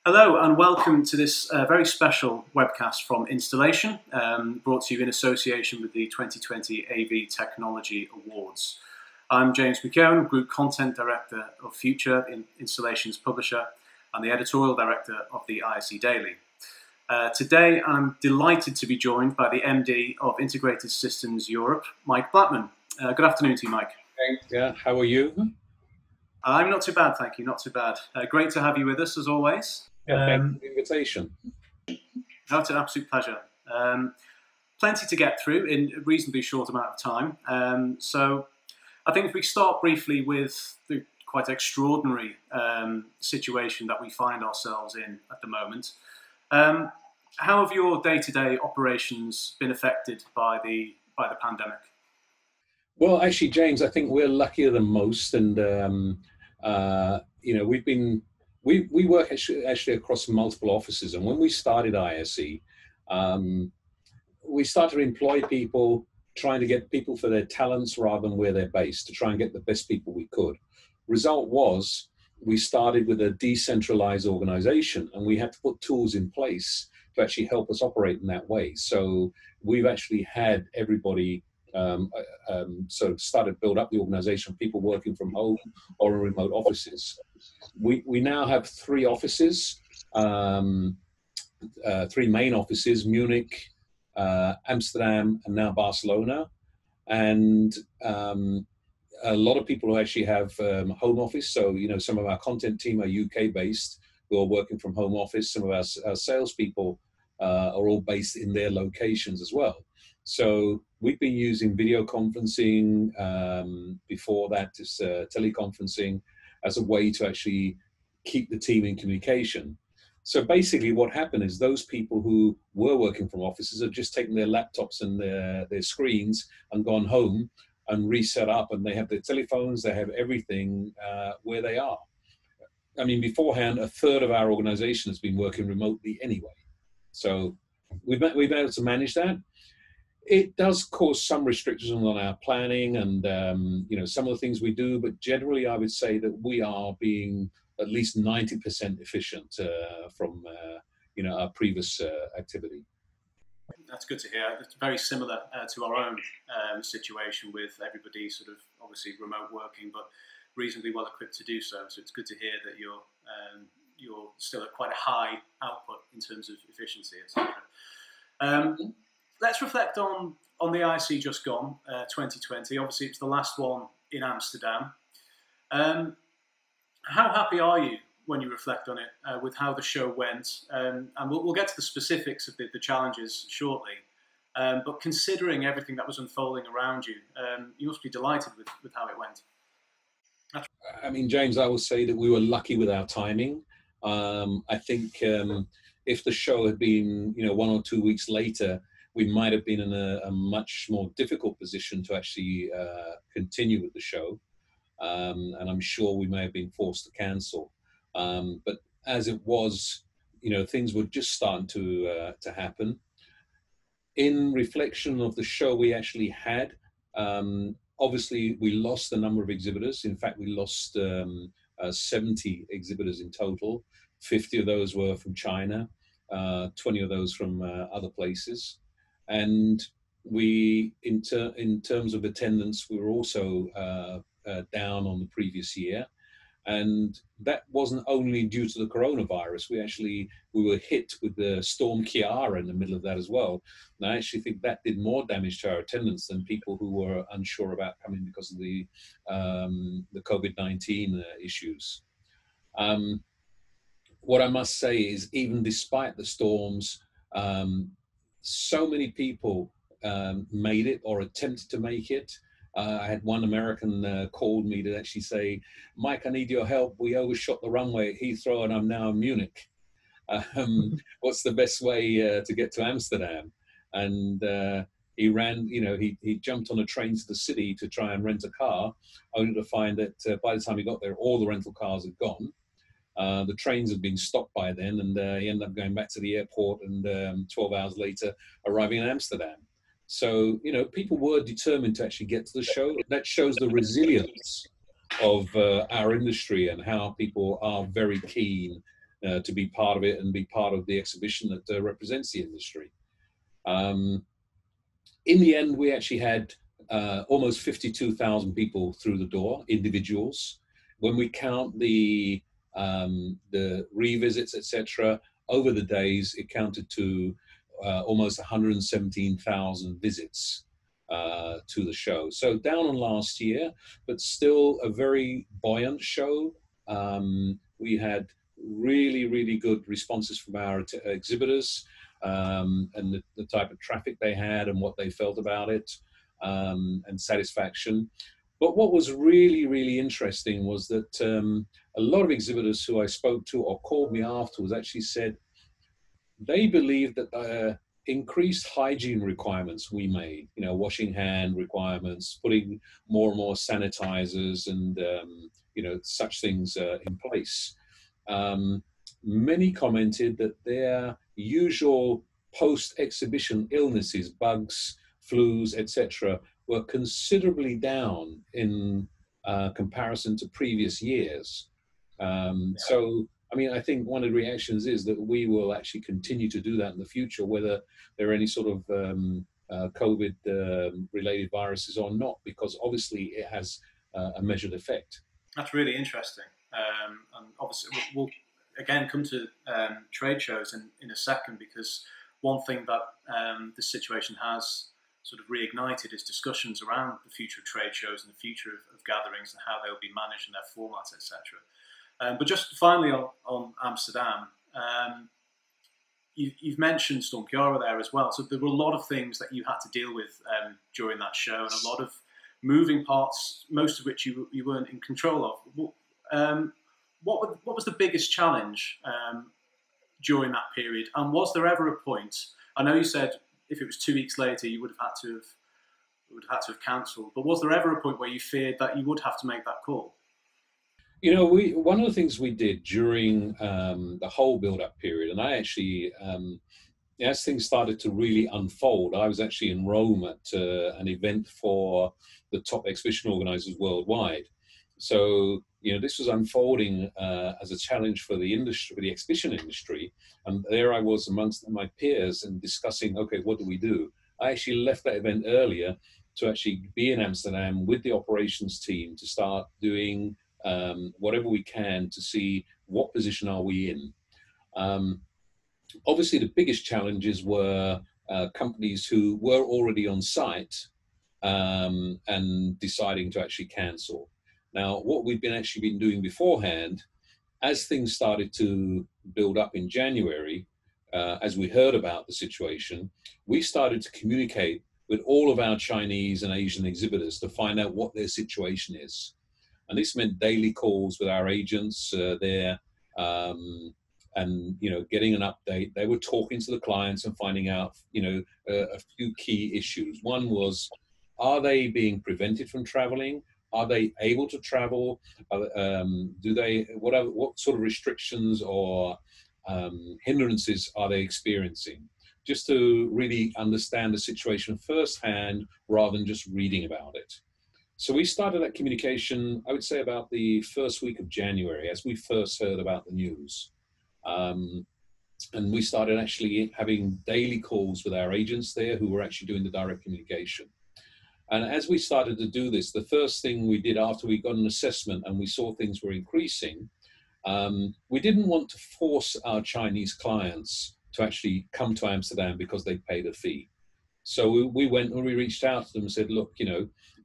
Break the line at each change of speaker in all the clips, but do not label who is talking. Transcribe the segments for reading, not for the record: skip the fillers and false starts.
Hello and welcome to this very special webcast from Installation, brought to you in association with the 2020 AV Technology Awards. I'm James McKeown, Group Content Director of Future Installations Publisher and the Editorial Director of the ISE Daily. Today I'm delighted to be joined by the MD of Integrated Systems Europe, Mike Blackman. Good afternoon to you, Mike.
Yeah, how are you?
I'm not too bad, thank you, not too bad. Great to have you with us as always.
Yeah, thank you for the invitation.
No, it's an absolute pleasure. Plenty to get through in a reasonably short amount of time. So I think if we start briefly with the quite extraordinary situation that we find ourselves in at the moment, how have your day-to-day operations been affected by the pandemic?
Well, actually, James, I think we're luckier than most, and we work actually across multiple offices. And when we started ISE, we started to employ people, trying to get people for their talents rather than where they're based, to try and get the best people we could. Result was we started with a decentralized organization, and we had to put tools in place to actually help us operate in that way. So we've actually had everybody sort of started to build up the organization, people working from home or in remote offices. We now have three offices, three main offices: Munich, Amsterdam, and now Barcelona. And a lot of people who actually have home office. So, some of our content team are UK based, who are working from home office. Some of our salespeople are all based in their locations as well. So we've been using video conferencing, before that is teleconferencing, as a way to actually keep the team in communication. So basically what happened is those people who were working from offices have just taken their laptops and their screens and gone home and reset up, and they have their telephones, they have everything where they are. I mean, beforehand, a third of our organization has been working remotely anyway. So we've been able to manage that. It does cause some restrictions on our planning and, some of the things we do, but generally I would say that we are being at least 90% efficient from, our previous activity.
That's good to hear. It's very similar to our own situation, with everybody sort of obviously remote working, but reasonably well equipped to do so. So it's good to hear that you're still at quite a high output in terms of efficiency, etc. Let's reflect on the ISE just gone, 2020. Obviously, it's the last one in Amsterdam. How happy are you when you reflect on it with how the show went? And we'll get to the specifics of the challenges shortly. But considering everything that was unfolding around you, you must be delighted with how it went.
I mean, James, I will say that we were lucky with our timing. I think if the show had been, 1 or 2 weeks later, we might have been in a much more difficult position to actually continue with the show. And I'm sure we may have been forced to cancel. But as it was, things were just starting to happen. In reflection of the show we actually had, obviously we lost a number of exhibitors. In fact, we lost 70 exhibitors in total. 50 of those were from China, 20 of those from other places. And we, in terms of attendance, we were also down on the previous year. And that wasn't only due to the coronavirus. We were hit with the storm Kiara in the middle of that as well. And I actually think that did more damage to our attendance than people who were unsure about coming because of the COVID-19 issues. What I must say is, even despite the storms, so many people made it or attempted to make it. I had one American called me to actually say, "Mike, I need your help. We overshot the runway at Heathrow and I'm now in Munich. What's the best way to get to Amsterdam?" And he ran, he jumped on a train to the city to try and rent a car, only to find that by the time he got there, all the rental cars had gone. The trains had been stopped by then, and he ended up going back to the airport and 12 hours later arriving in Amsterdam. So, people were determined to actually get to the show. That shows the resilience of our industry and how people are very keen to be part of it and be part of the exhibition that represents the industry. In the end, we actually had almost 52,000 people through the door, individuals. When we count the revisits, etc., over the days, it counted to almost 117,000 visits to the show. So down on last year, but still a very buoyant show. We had really, really good responses from our exhibitors, and the type of traffic they had and what they felt about it, and satisfaction. But what was really, really interesting was that a lot of exhibitors who I spoke to or called me afterwards actually said they believed that the increased hygiene requirements we made, washing hand requirements, putting more and more sanitizers and, such things in place. Many commented that their usual post-exhibition illnesses, bugs, flus, etc., were considerably down in comparison to previous years. So, I mean, I think one of the reactions is that we will actually continue to do that in the future, whether there are any sort of COVID-related viruses or not, because obviously it has a measured effect.
That's really interesting. And obviously, we'll again come to trade shows in a second, because one thing that this situation has sort of reignited is discussions around the future of trade shows and the future of gatherings and how they'll be managed and their formats, etc. But just finally on Amsterdam, you've mentioned Storm Chiara there as well. So there were a lot of things that you had to deal with during that show, and a lot of moving parts, most of which you weren't in control of. What was the biggest challenge during that period? And was there ever a point? I know you said if it was 2 weeks later, you would have had to have cancelled. But was there ever a point where you feared that you would have to make that call?
One of the things we did during the whole build-up period, and I actually, as things started to really unfold, I was actually in Rome at an event for the top exhibition organizers worldwide. So, this was unfolding as a challenge for the industry, for the exhibition industry. And there I was amongst my peers and discussing, okay, what do we do? I actually left that event earlier to actually be in Amsterdam with the operations team to start doing whatever we can to see what position are we in. Obviously, the biggest challenges were companies who were already on site and deciding to actually cancel. Now, what we've actually been doing beforehand, as things started to build up in January, as we heard about the situation, we started to communicate with all of our Chinese and Asian exhibitors to find out what their situation is. And this meant daily calls with our agents there, and getting an update. They were talking to the clients and finding out a few key issues. One was, are they being prevented from traveling? Are they able to travel? What sort of restrictions or hindrances are they experiencing? Just to really understand the situation firsthand rather than just reading about it. So we started that communication, I would say, about the first week of January, as we first heard about the news. And we started actually having daily calls with our agents there who were actually doing the direct communication. And as we started to do this, the first thing we did after we got an assessment and we saw things were increasing, we didn't want to force our Chinese clients to actually come to Amsterdam because they paid a fee. So we went and we reached out to them and said, look,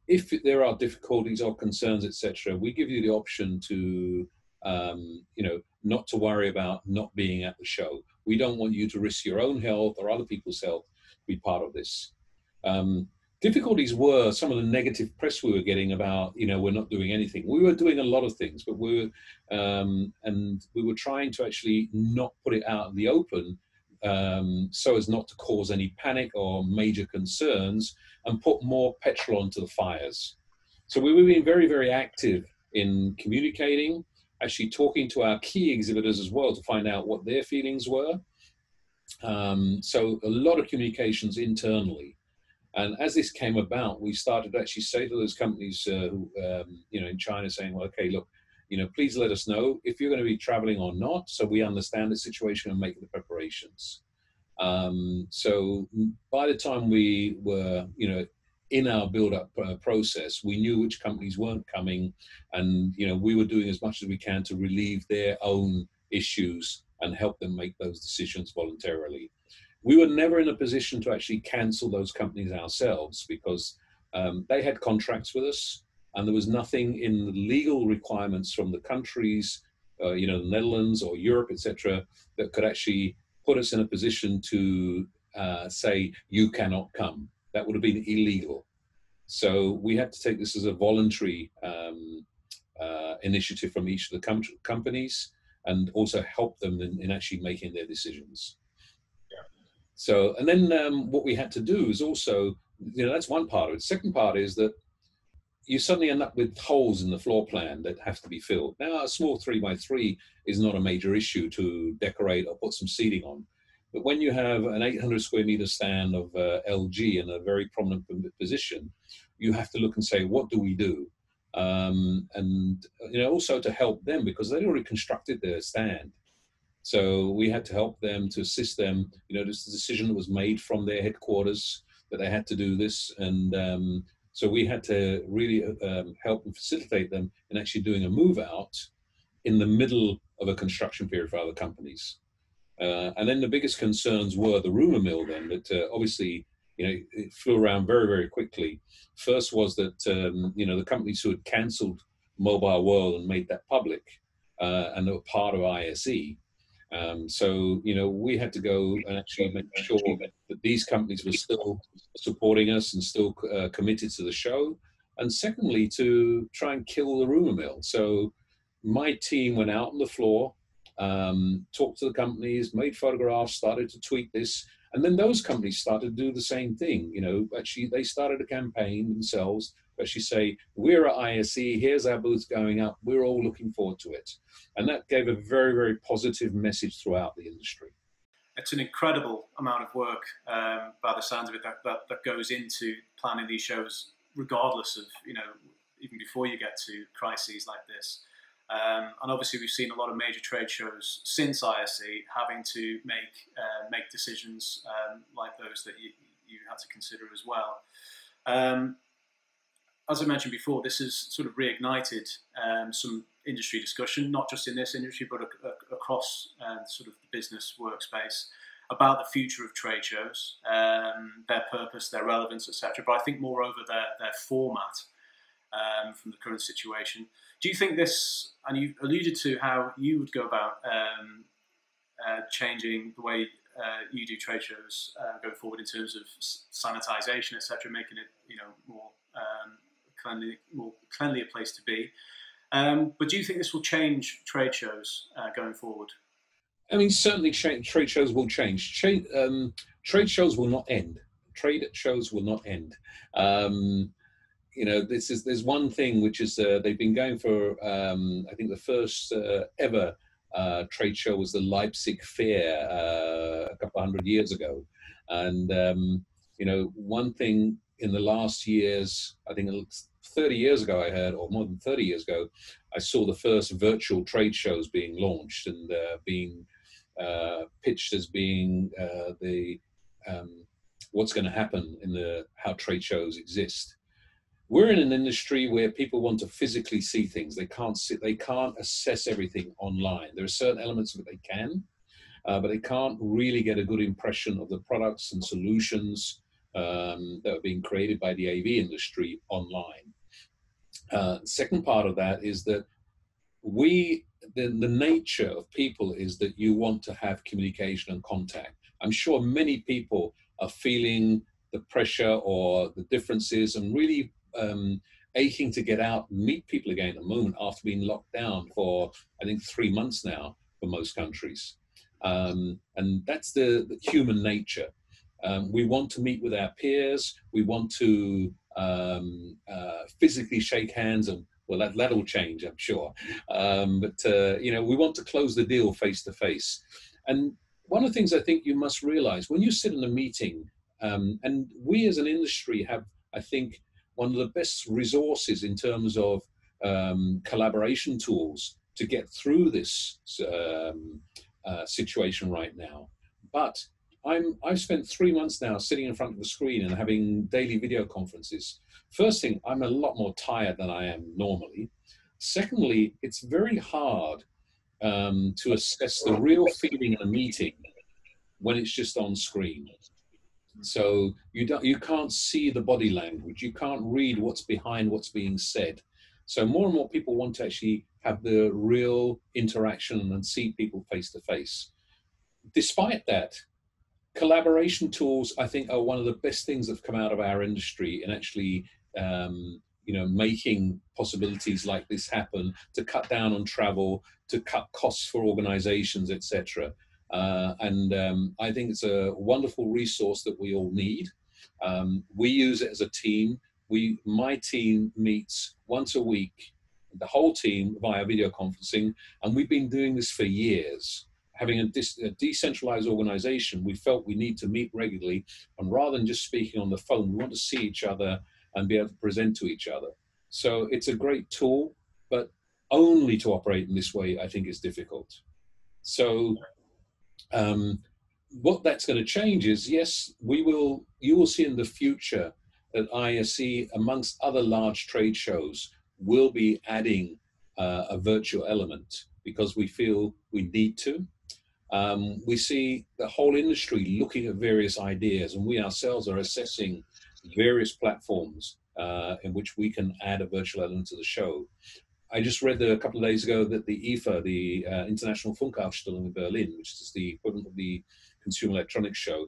if there are difficulties or concerns, etc., we give you the option to, not to worry about not being at the show. We don't want you to risk your own health or other people's health to be part of this. Difficulties were some of the negative press we were getting about, we're not doing anything. We were doing a lot of things, but we were trying to actually not put it out in the open, so as not to cause any panic or major concerns and put more petrol onto the fires. So we were being very, very active in communicating, actually talking to our key exhibitors as well to find out what their feelings were. So a lot of communications internally. And as this came about, we started to actually say to those companies who, in China, saying, well, okay, look, please let us know if you're going to be traveling or not, so we understand the situation and make the preparations. So by the time we were, in our build-up process, we knew which companies weren't coming, and we were doing as much as we can to relieve their own issues and help them make those decisions voluntarily. We were never in a position to actually cancel those companies ourselves, because they had contracts with us, and there was nothing in the legal requirements from the countries, the Netherlands or Europe, etc., that could actually put us in a position to say, you cannot come. That would have been illegal. So we had to take this as a voluntary initiative from each of the companies, and also help them in actually making their decisions. So, and then what we had to do is also, that's one part of it. Second part is that you suddenly end up with holes in the floor plan that have to be filled. Now, a small 3x3 is not a major issue to decorate or put some seating on. But when you have an 800 square meter stand of LG in a very prominent position, you have to look and say, what do we do? And also to help them, because they'd already constructed their stand. So we had to help them, to assist them. This decision that was made from their headquarters that they had to do this. And so we had to really help and facilitate them in actually doing a move out in the middle of a construction period for other companies. And then the biggest concerns were the rumor mill then, that obviously, it flew around very, very quickly. First was that, the companies who had canceled Mobile World and made that public, and they were part of ISE. So, we had to go and actually make sure that these companies were still supporting us and still committed to the show. And secondly, to try and kill the rumor mill. So my team went out on the floor, talked to the companies, made photographs, started to tweet this. And then those companies started to do the same thing. Actually, they started a campaign themselves, actually say, we're at ISE, here's our booth going up, we're all looking forward to it. And that gave a very, very positive message throughout the industry.
It's an incredible amount of work, by the sounds of it, that goes into planning these shows, regardless of, even before you get to crises like this. And obviously we've seen a lot of major trade shows since ISE having to make decisions like those that you had to consider as well. As I mentioned before, this has sort of reignited some industry discussion, not just in this industry, but across sort of the business workspace, about the future of trade shows, their purpose, their relevance, etc. But I think moreover their format from the current situation. Do you think this, and you alluded to how you would go about changing the way you do trade shows going forward in terms of sanitization, etc., making it more cleanlier place to be. But do you think this will change trade shows going forward?
I mean, certainly trade shows will change. Trade shows will not end. Trade shows will not end. There's one thing which is they've been going for. I think the first ever trade show was the Leipzig Fair a couple of 100 years ago, and one thing in the last years, I think 30 years ago, I heard, or more than 30 years ago, I saw the first virtual trade shows being launched and being pitched as being what's going to happen in how trade shows exist. We're in an industry where people want to physically see things. They can't assess everything online. There are certain elements of it they can, but they can't really get a good impression of the products and solutions that are being created by the AV industry online. Second part of that is that the nature of people is that you want to have communication and contact. I'm sure many people are feeling the pressure or the differences and really aching to get out and meet people again at the moment after being locked down for, I think, 3 months now for most countries. And that's the human nature. We want to meet with our peers. We want to physically shake hands, and well, that'll change, I'm sure. But we want to close the deal face to face. And one of the things I think you must realize when you sit in a meeting, and we as an industry have, I think, one of the best resources in terms of collaboration tools to get through this situation right now. But I've spent 3 months now sitting in front of the screen and having daily video conferences. First thing, I'm a lot more tired than I am normally. Secondly, it's very hard to assess the real feeling in a meeting when it's just on screen. So you can't see the body language. You can't read what's behind what's being said. So more and more people want to actually have the real interaction and see people face to face. Despite that, collaboration tools, I think, are one of the best things that have come out of our industry in actually, making possibilities like this happen, to cut down on travel, to cut costs for organizations, etc. I think it's a wonderful resource that we all need. We use it as a team. My team meets once a week, the whole team, via video conferencing, and we've been doing this for years. Having a decentralized organization, we felt we need to meet regularly, and rather than just speaking on the phone, we want to see each other and be able to present to each other. So it's a great tool, but only to operate in this way, I think, is difficult. So what that's going to change is, yes, you will see in the future that ISE, amongst other large trade shows, will be adding a virtual element because we feel we need to. We see the whole industry looking at various ideas, and we ourselves are assessing various platforms in which we can add a virtual element to the show. I just read a couple of days ago that the IFA, the International Funkausstellung in Berlin, which is the equivalent of the Consumer Electronics Show,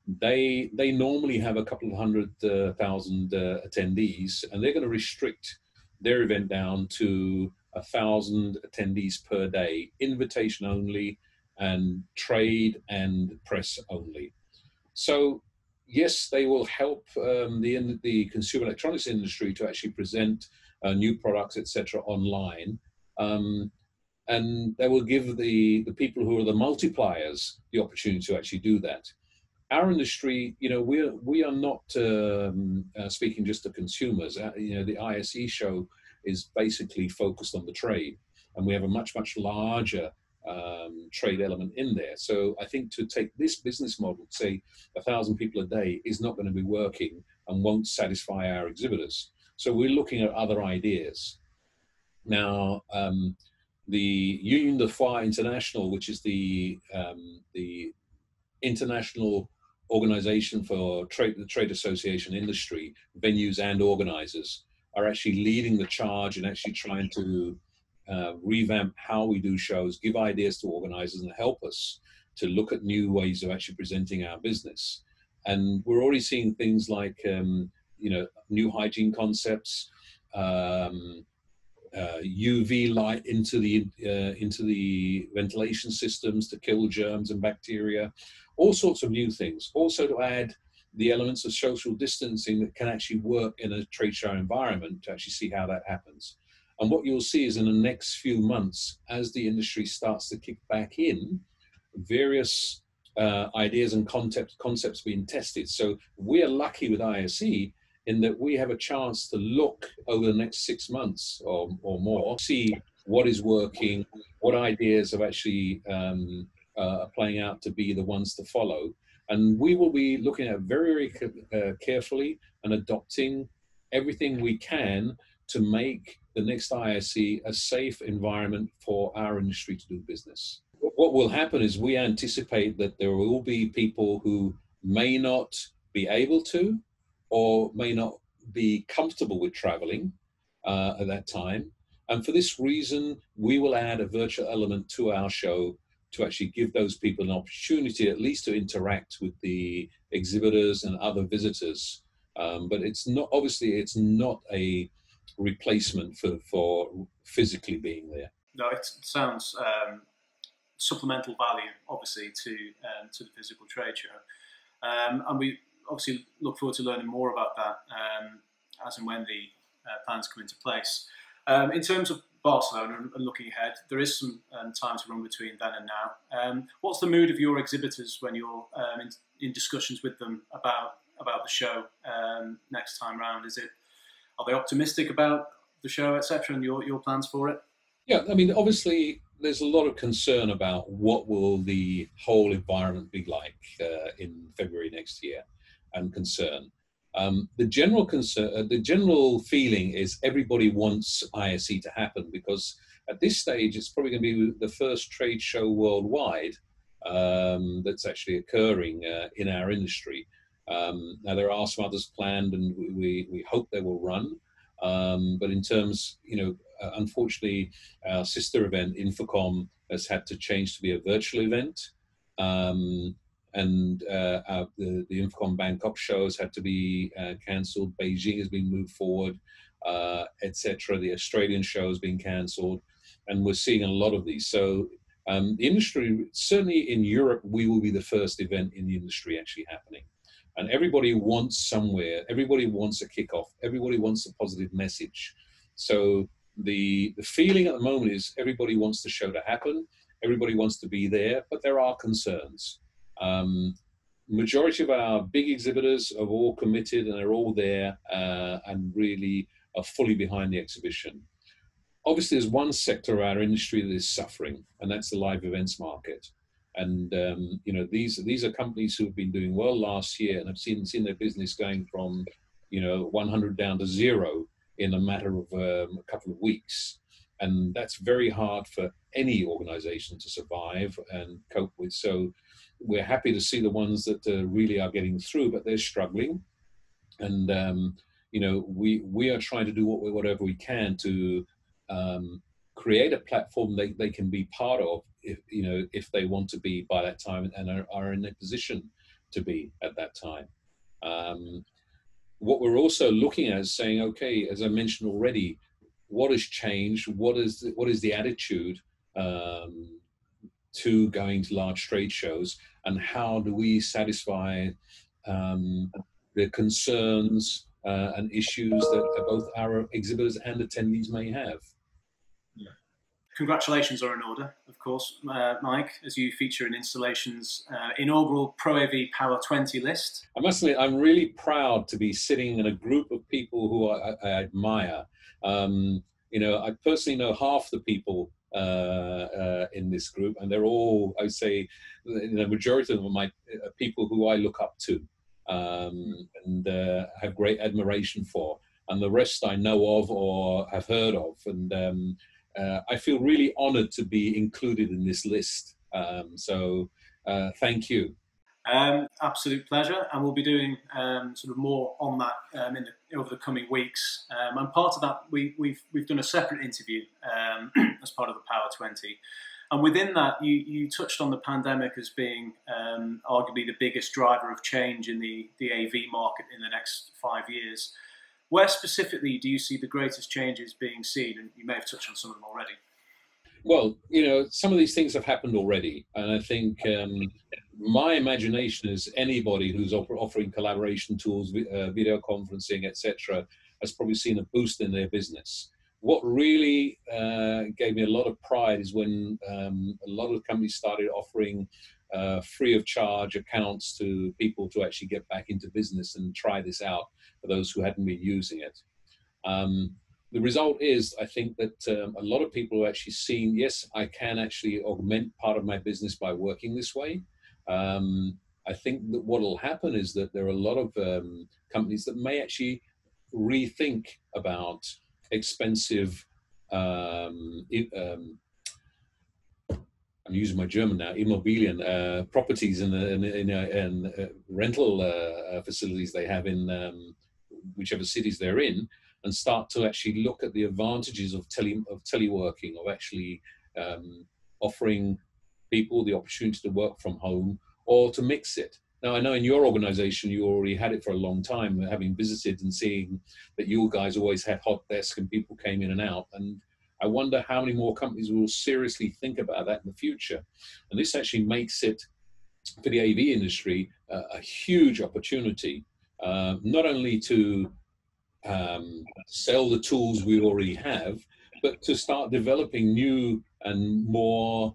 they normally have a couple of 100,000 attendees, and they're going to restrict their event down to 1,000 attendees per day, invitation only, and trade and press only. So yes, they will help the consumer electronics industry to actually present new products, etc., online, and they will give the people who are the multipliers the opportunity to actually do that. Our industry, we are not speaking just to consumers. The ISE show is basically focused on the trade, and we have a much larger trade element in there. So I think to take this business model, say 1,000 people a day, is not going to be working and won't satisfy our exhibitors. So we're looking at other ideas. Now, the Union de Foire International, which is the international organization for the trade association industry, venues and organizers, are actually leading the charge and actually trying to revamp how we do shows, give ideas to organizers, and help us to look at new ways of actually presenting our business. And we're already seeing things like new hygiene concepts, UV light into the ventilation systems to kill germs and bacteria, all sorts of new things. Also to add the elements of social distancing that can actually work in a trade show environment, to actually see how that happens. And what you'll see is in the next few months, as the industry starts to kick back in, various ideas and concepts being tested. So we are lucky with ISE in that we have a chance to look over the next 6 months or more, see what is working, what ideas are actually playing out to be the ones to follow. And we will be looking at very carefully and adopting everything we can to make the next ISE a safe environment for our industry to do business. What will happen is we anticipate that there will be people who may not be able to or may not be comfortable with traveling at that time. And for this reason, we will add a virtual element to our show to actually give those people an opportunity at least to interact with the exhibitors and other visitors. But it's not a replacement for physically being there.
No, it sounds supplemental value, obviously, to the physical trade show. And we obviously look forward to learning more about that as and when the plans come into place. In terms of Barcelona and looking ahead, there is some time to run between then and now. What's the mood of your exhibitors when you're in discussions with them about the show next time round? Are they optimistic about the show, etc., and your plans for it?
Yeah, I mean, obviously, there's a lot of concern about what will the whole environment be like in February next year, and concern. The general feeling is everybody wants ISE to happen, because at this stage it's probably going to be the first trade show worldwide that's actually occurring in our industry. Now there are some others planned, and we hope they will run. But in terms, unfortunately, our sister event, Infocom, has had to change to be a virtual event. And the Infocom Bangkok show has had to be cancelled. Beijing has been moved forward, etc. The Australian show has been cancelled. And we're seeing a lot of these. So the industry, certainly in Europe, we will be the first event in the industry actually happening. And everybody wants somewhere, everybody wants a kickoff, everybody wants a positive message. So the feeling at the moment is everybody wants the show to happen, everybody wants to be there, but there are concerns. Majority of our big exhibitors are all committed, and they're all there and really are fully behind the exhibition. Obviously, there's one sector of our industry that is suffering, and that's the live events market. And these are companies who have been doing well last year and have seen their business going from 100 down to 0 in a matter of a couple of weeks, and that's very hard for any organization to survive and cope with. So we're happy to see the ones that really are getting through, but they're struggling. And we are trying to do whatever we can to create a platform they can be part of, if they want to be by that time and are in a position to be at that time. What we're also looking at is saying, okay, as I mentioned already, what has changed? What is the attitude to going to large trade shows, and how do we satisfy the concerns and issues that both our exhibitors and attendees may have?
Congratulations are in order, of course, Mike, as you feature in Installation's inaugural Pro AV Power 20 list.
I must admit, I'm really proud to be sitting in a group of people who I admire. I personally know half the people in this group, and they're all, I would say, the majority of them are my people who I look up to and have great admiration for, and the rest I know of or have heard of. And I feel really honored to be included in this list. So thank you.
Absolute pleasure, and we'll be doing sort of more on that over the coming weeks. And part of that, we've done a separate interview as part of the Power 20. And within that, you touched on the pandemic as being arguably the biggest driver of change in the AV market in the next 5 years. Where specifically do you see the greatest changes being seen? And you may have touched on some of them already.
Well, some of these things have happened already. And I think my imagination is anybody who's offering collaboration tools, video conferencing, etc., has probably seen a boost in their business. What really gave me a lot of pride is when a lot of companies started offering free of charge accounts to people to actually get back into business and try this out for those who hadn't been using it. The result is, I think that a lot of people have actually seen, yes, I can actually augment part of my business by working this way. I think that what will happen is that there are a lot of companies that may actually rethink about expensive, I'm using my German now, Immobilien, properties and rental facilities they have in whichever cities they're in, and start to actually look at the advantages of teleworking, of actually offering people the opportunity to work from home or to mix it. Now, I know in your organization, you already had it for a long time, having visited and seeing that you guys always had hot desks and people came in and out. And I wonder how many more companies will seriously think about that in the future. And this actually makes it, for the AV industry, a huge opportunity, not only to sell the tools we already have, but to start developing new and more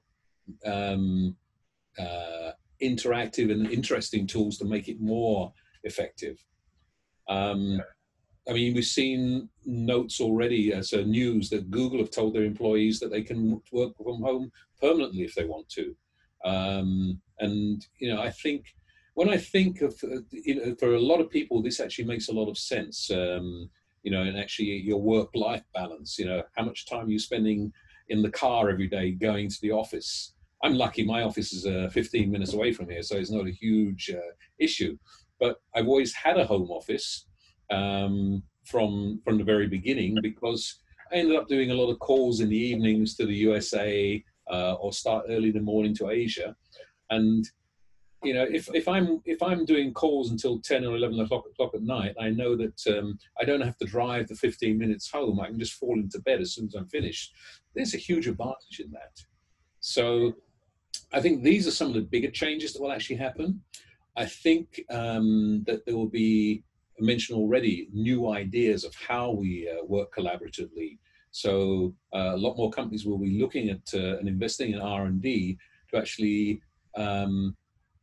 interactive and interesting tools to make it more effective. I mean, we've seen notes already as a news that Google have told their employees that they can work from home permanently if they want to. And, you know, I think when I think of, you know, for a lot of people, this actually makes a lot of sense, you know, and actually your work-life balance, you know, how much time you're spending in the car every day going to the office. I'm lucky my office is 15 minutes away from here, so it's not a huge issue. But I've always had a home office from the very beginning, because I ended up doing a lot of calls in the evenings to the USA or start early in the morning to Asia. And you know, if I'm doing calls until 10 or 11 o'clock at night, I know that I don't have to drive the 15 minutes home. I can just fall into bed as soon as I'm finished. There's a huge advantage in that. So I think these are some of the bigger changes that will actually happen. I think that there will be, I mentioned already, new ideas of how we work collaboratively. So a lot more companies will be looking at and investing in R&D to actually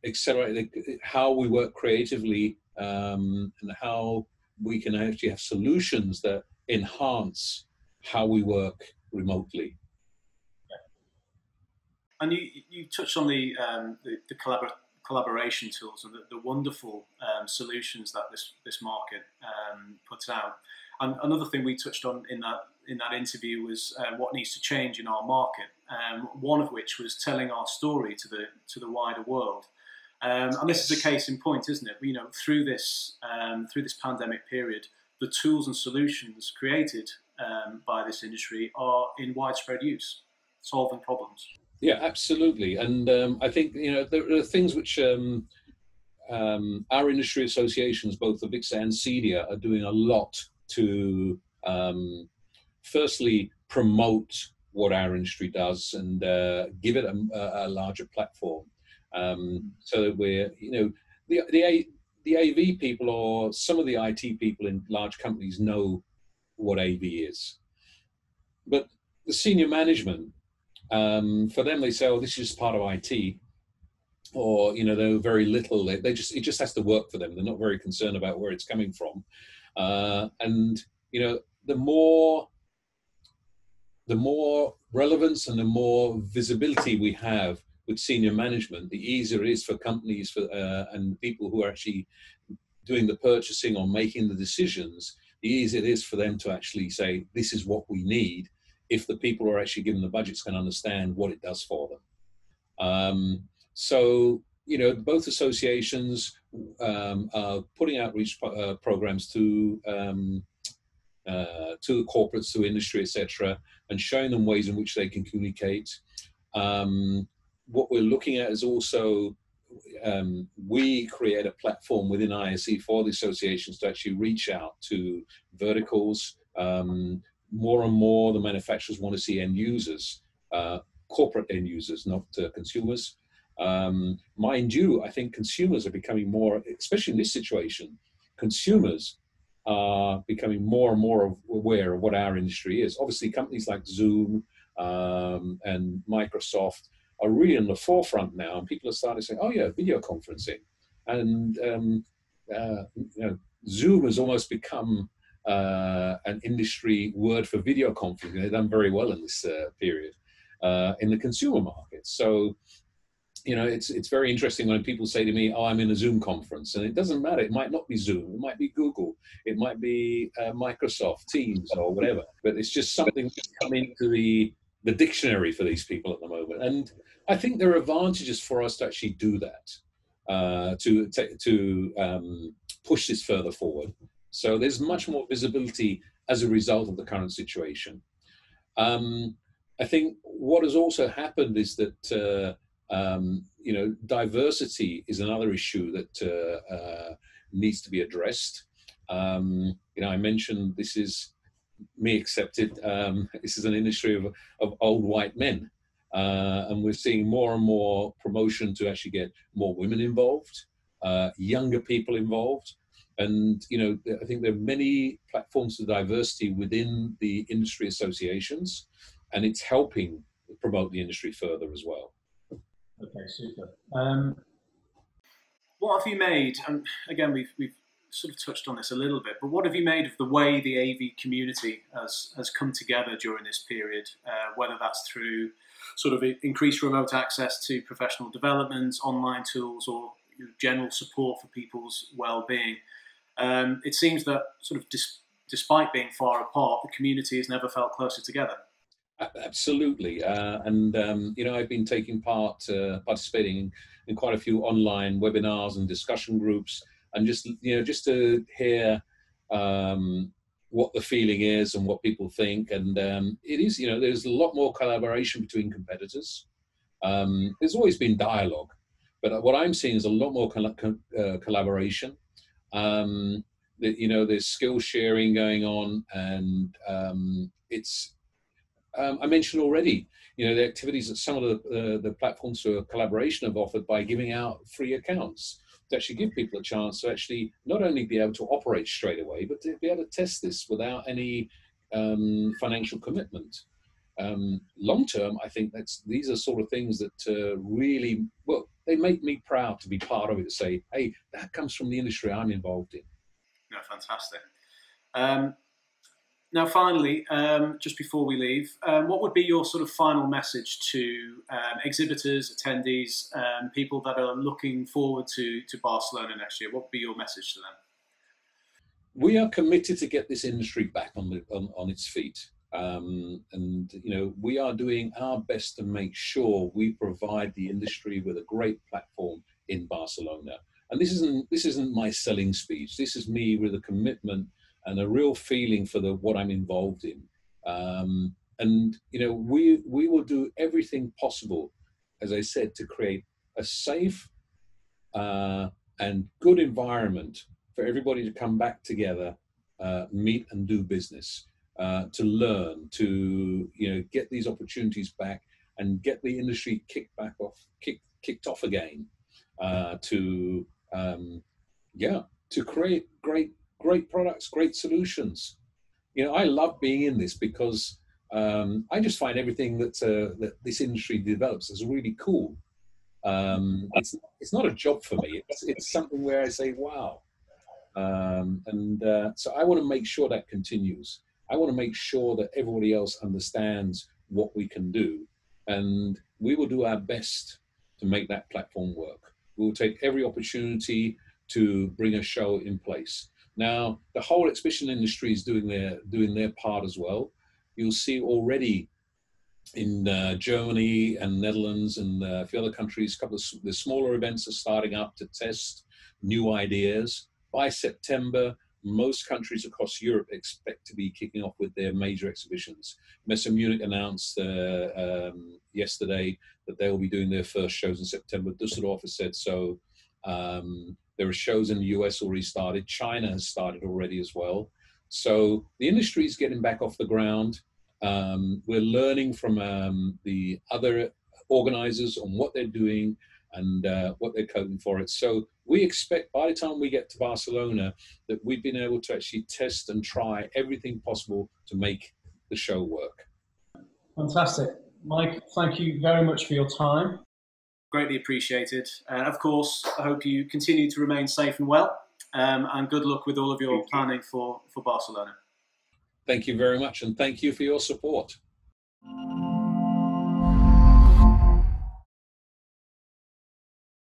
accelerate how we work creatively, and how we can actually have solutions that enhance how we work remotely.
And you touched on the collaboration tools and the wonderful solutions that this market puts out. And another thing we touched on in that interview was what needs to change in our market. One of which was telling our story to the wider world. And this is a case in point, isn't it? You know, through this pandemic period, the tools and solutions created by this industry are in widespread use, solving problems.
Yeah, absolutely. And I think, you know, there are things which our industry associations, both the VIXA and CEDIA, are doing a lot to firstly promote what our industry does and give it a larger platform, so that we're, you know, the AV people or some of the IT people in large companies know what AV is, but the senior management, for them, they say, "Oh, this is just part of IT," or, you know, they're very little. They just, it just has to work for them. They're not very concerned about where it's coming from. And you know, the more relevance and the more visibility we have with senior management, the easier it is for companies and people who are actually doing the purchasing or making the decisions. The easier it is for them to actually say, "This is what we need." If the people who are actually given the budgets can understand what it does for them. So, you know, both associations are putting outreach programs to corporates, to industry, etc., and showing them ways in which they can communicate. What we're looking at is also we create a platform within ISE for the associations to actually reach out to verticals. More and more, the manufacturers want to see end users, corporate end users, not consumers. Mind you, I think consumers are becoming more, especially in this situation, consumers are becoming more and more aware of what our industry is. Obviously, companies like Zoom and Microsoft are really in the forefront now, and people are starting to say, "Oh yeah, video conferencing," and you know, Zoom has almost become an industry word for video conferencing. They've done very well in this period in the consumer market. So, you know, it's very interesting when people say to me, "Oh, I'm in a Zoom conference," and it doesn't matter. It might not be Zoom. It might be Google. It might be Microsoft Teams or whatever. But it's just something that's come into the dictionary for these people at the moment. And I think there are advantages for us to actually do that, to push this further forward. So there's much more visibility as a result of the current situation. I think what has also happened is that you know, diversity is another issue that needs to be addressed. You know, I mentioned this is me accepted. This is an industry of old white men, and we're seeing more and more promotion to actually get more women involved, younger people involved. And, you know, I think there are many platforms for diversity within the industry associations, and it's helping promote the industry further as well.
Okay, super. What have you made? And again, we've sort of touched on this a little bit, but what have you made of the way the AV community has come together during this period, whether that's through sort of increased remote access to professional development, online tools, or general support for people's well-being? It seems that sort of despite being far apart, the community has never felt closer together.
Absolutely, you know, I've been taking part, participating in quite a few online webinars and discussion groups, and just to hear what the feeling is and what people think. And it is, you know, there's a lot more collaboration between competitors. There's always been dialogue, but what I'm seeing is a lot more collaboration. You know, there's skill sharing going on, and it's. I mentioned already, you know, the activities that some of the platforms for collaboration have offered by giving out free accounts to actually give people a chance to actually not only be able to operate straight away, but to be able to test this without any financial commitment. Long term, I think these are sort of things that really, well, they make me proud to be part of it, to say, hey, that comes from the industry I'm involved in.
No, fantastic. Now, finally, just before we leave, what would be your sort of final message to exhibitors, attendees, people that are looking forward to Barcelona next year? What would be your message to them?
We are committed to get this industry back on its feet. And, you know, we are doing our best to make sure we provide the industry with a great platform in Barcelona. And this isn't my selling speech. This is me with a commitment and a real feeling for what I'm involved in. And, you know, we will do everything possible, as I said, to create a safe and good environment for everybody to come back together, meet and do business, to learn, to, you know, get these opportunities back and get the industry kicked off again, to create great products, great solutions. You know, I love being in this because I just find everything that this industry develops is really cool. It's not a job for me. It's something where I say, wow. So I want to make sure that continues. I want to make sure that everybody else understands what we can do, and we will do our best to make that platform work. We will take every opportunity to bring a show in place. Now, the whole exhibition industry is doing their part as well. You'll see already in Germany and Netherlands and a few other countries, a couple of the smaller events are starting up to test new ideas. By September, most countries across Europe expect to be kicking off with their major exhibitions. Messe Munich announced yesterday that they will be doing their first shows in September. Düsseldorf has said so. There are shows in the US already started. China has started already as well. So the industry is getting back off the ground. We're learning from the other organizers on what they're doing and what they're coding for it. So we expect by the time we get to Barcelona that we've been able to actually test and try everything possible to make the show work.
Fantastic. Mike, thank you very much for your time. Greatly appreciated. And of course, I hope you continue to remain safe and well. And good luck with all of your planning for Barcelona.
Thank you very much, and thank you for your support.